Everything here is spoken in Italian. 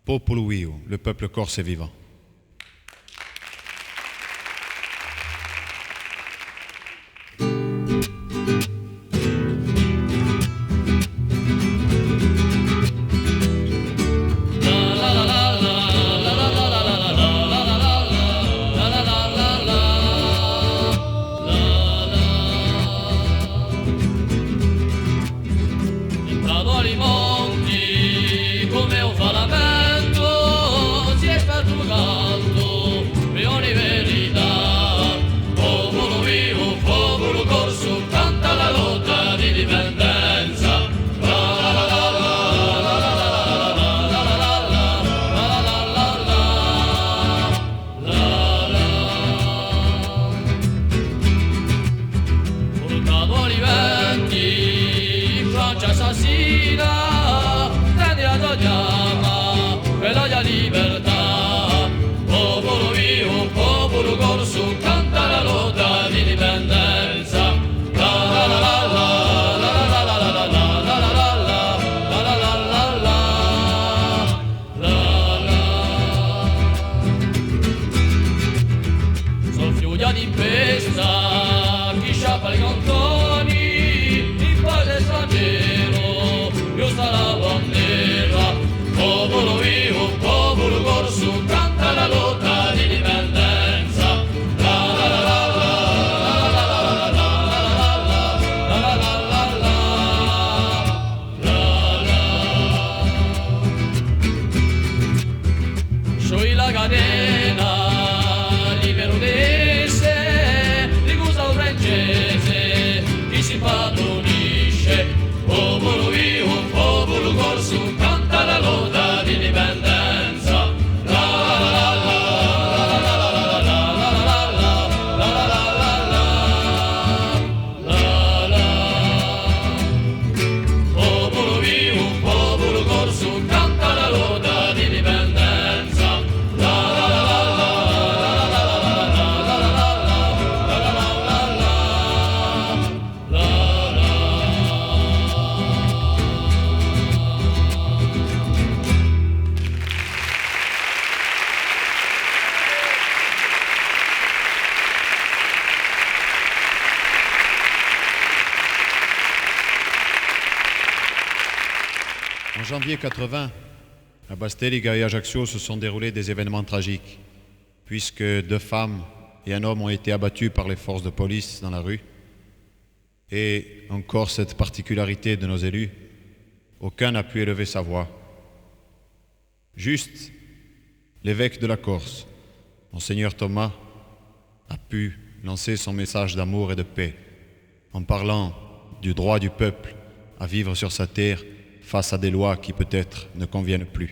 Popolo Viu, le peuple corse est vivant. Ai monti come un falamento si è stato canto leone verità, popolo vivo, popolo corso, canta la lotta di dipendenza. Portato ai venti, Francia assassina, prendi la tua chiama, quella di libertà, popolo vivo, popolo corso, canta la lotta di dipendenza. La la la la la la la la la la la la la la la la. Soffio di pesta, chi sciappa i cantoni, il padre straniero, io sta la bandera, popolo vivo, popolo corso, canta la lotta di dipendenza. La la la la la la la la la la. Sciogli la catena, libero di sé, di gusto francese, chi si padronisce, popolo vivo, popolo corso, canta la lotta di dipendenza. La la la la la la la la la. Popolo vivo, popolo corso, canta la lotta di dipendenza. La la la la la la la la. En janvier 80, à Basteliga et Ajaccio se sont déroulés des événements tragiques, puisque 2 femmes et un homme ont été abattus par les forces de police dans la rue. Et encore cette particularité de nos élus, aucun n'a pu élever sa voix. Juste l'évêque de la Corse, Monseigneur Thomas, a pu lancer son message d'amour et de paix en parlant du droit du peuple à vivre sur sa terre face à des lois qui peut-être ne conviennent plus.